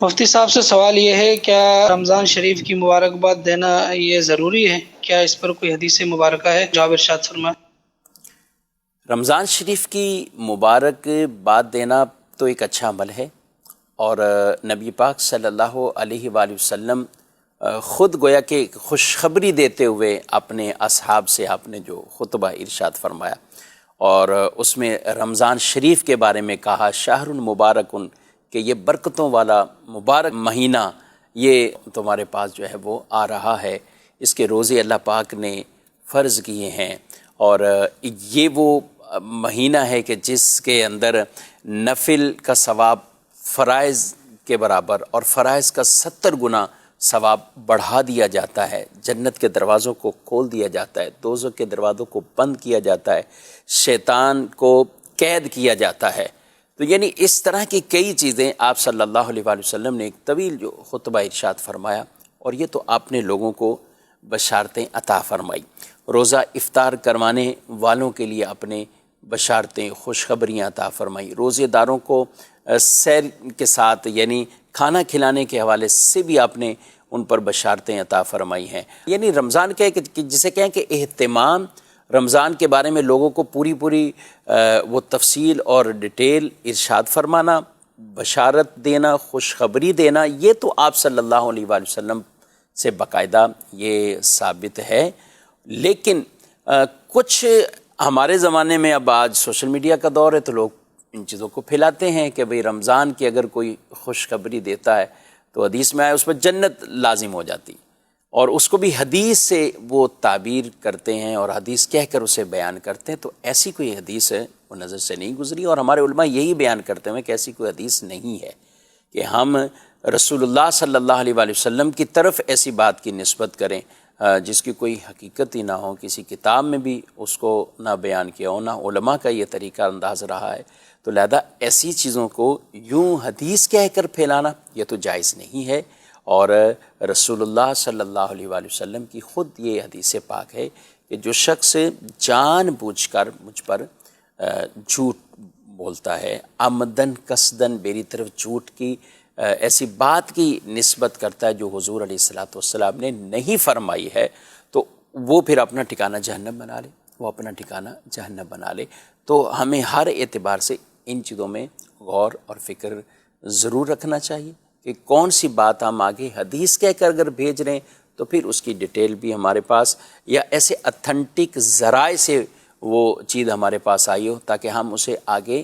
مفتی صاحب سے سوال یہ ہے، کیا رمضان شریف کی مبارکباد دینا یہ ضروری ہے؟ کیا اس پر کوئی حدیث مبارکہ ہے؟ جواب ارشاد فرمائیں۔ رمضان شریف کی مبارک باد دینا تو ایک اچھا عمل ہے، اور نبی پاک صلی اللہ علیہ وآلہ وسلم خود گویا کہ خوشخبری دیتے ہوئے اپنے اصحاب سے آپ نے جو خطبہ ارشاد فرمایا، اور اس میں رمضان شریف کے بارے میں کہا شہر مبارکن، کہ یہ برکتوں والا مبارک مہینہ یہ تمہارے پاس جو ہے وہ آ رہا ہے، اس کے روزے اللہ پاک نے فرض کیے ہیں، اور یہ وہ مہینہ ہے کہ جس کے اندر نفل کا ثواب فرائض کے برابر اور فرائض کا 70 گنا ثواب بڑھا دیا جاتا ہے، جنت کے دروازوں کو کھول دیا جاتا ہے، دوزخ کے دروازوں کو بند کیا جاتا ہے، شیطان کو قید کیا جاتا ہے۔ تو یعنی اس طرح کی کئی چیزیں آپ صلی اللہ علیہ وآلہ وسلم نے ایک طویل جو خطبہ ارشاد فرمایا، اور یہ تو آپ نے لوگوں کو بشارتیں عطا فرمائی۔ روزہ افطار کروانے والوں کے لیے اپنے بشارتیں خوشخبریاں عطا فرمائی، روزے داروں کو سیر کے ساتھ یعنی کھانا کھلانے کے حوالے سے بھی آپ نے ان پر بشارتیں عطا فرمائی ہیں۔ یعنی رمضان کہ جسے کہیں کہ اہتمام رمضان کے بارے میں لوگوں کو پوری وہ تفصیل اور ڈیٹیل ارشاد فرمانا، بشارت دینا، خوشخبری دینا، یہ تو آپ صلی اللہ علیہ وآلہ وسلم سے باقاعدہ یہ ثابت ہے۔ لیکن کچھ ہمارے زمانے میں اب آج سوشل میڈیا کا دور ہے، تو لوگ ان چیزوں کو پھیلاتے ہیں کہ بھئی رمضان کی اگر کوئی خوشخبری دیتا ہے تو حدیث میں آئے اس پر جنت لازم ہو جاتی، اور اس کو بھی حدیث سے وہ تعبیر کرتے ہیں اور حدیث کہہ کر اسے بیان کرتے ہیں۔ تو ایسی کوئی حدیث ہے وہ نظر سے نہیں گزری، اور ہمارے علماء یہی بیان کرتے ہیں کہ ایسی کوئی حدیث نہیں ہے کہ ہم رسول اللہ صلی اللہ علیہ وآلہ وسلم کی طرف ایسی بات کی نسبت کریں جس کی کوئی حقیقت ہی نہ ہو، کسی کتاب میں بھی اس کو نہ بیان کیا ہو، نہ علماء کا یہ طریقہ انداز رہا ہے۔ تو لہذا ایسی چیزوں کو یوں حدیث کہہ کر پھیلانا یہ تو جائز نہیں ہے، اور رسول اللہ صلی اللہ علیہ وآلہ وسلم کی خود یہ حدیث پاک ہے کہ جو شخص جان بوجھ کر مجھ پر جھوٹ بولتا ہے، عمدن قصدن میری طرف جھوٹ کی ایسی بات کی نسبت کرتا ہے جو حضور علیہ الصلوۃ والسلام نے نہیں فرمائی ہے، تو وہ پھر اپنا ٹھکانہ جہنم بنا لے، وہ اپنا ٹھکانہ جہنم بنا لے۔ تو ہمیں ہر اعتبار سے ان چیزوں میں غور اور فکر ضرور رکھنا چاہیے کہ کون سی بات ہم آگے حدیث کہہ کر اگر بھیج رہے ہیں تو پھر اس کی ڈیٹیل بھی ہمارے پاس یا ایسے اتھینٹک ذرائع سے وہ چیز ہمارے پاس آئی ہو تاکہ ہم اسے آگے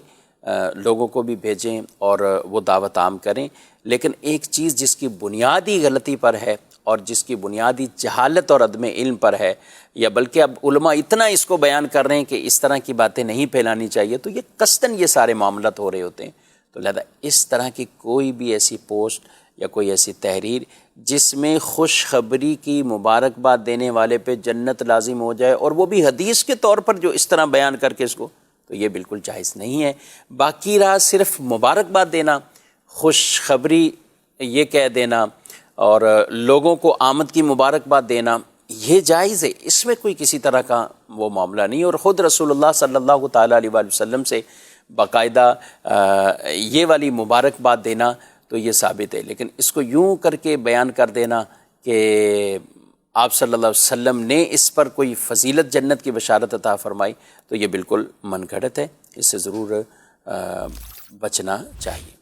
لوگوں کو بھی بھیجیں اور وہ دعوت عام کریں۔ لیکن ایک چیز جس کی بنیادی غلطی پر ہے اور جس کی بنیادی جہالت اور عدم علم پر ہے، یا بلکہ اب علماء اتنا اس کو بیان کر رہے ہیں کہ اس طرح کی باتیں نہیں پھیلانی چاہیے، تو یہ قصداً یہ سارے معاملات ہو رہے ہوتے ہیں۔ تو لہذا اس طرح کی کوئی بھی ایسی پوسٹ یا کوئی ایسی تحریر جس میں خوشخبری کی مبارکباد دینے والے پہ جنت لازم ہو جائے اور وہ بھی حدیث کے طور پر جو اس طرح بیان کر کے اس کو، تو یہ بالکل جائز نہیں ہے۔ باقی رہا صرف مبارکباد دینا، خوشخبری یہ کہہ دینا اور لوگوں کو آمد کی مبارکباد دینا، یہ جائز ہے، اس میں کوئی کسی طرح کا وہ معاملہ نہیں، اور خود رسول اللہ صلی اللہ تعالیٰ علیہ وآلہ وسلم سے باقاعدہ یہ والی مبارکباد دینا تو یہ ثابت ہے۔ لیکن اس کو یوں کر کے بیان کر دینا کہ آپ صلی اللہ علیہ وسلم نے اس پر کوئی فضیلت جنت کی بشارت عطا فرمائی، تو یہ بالکل من گھڑت ہے، اس سے ضرور بچنا چاہیے۔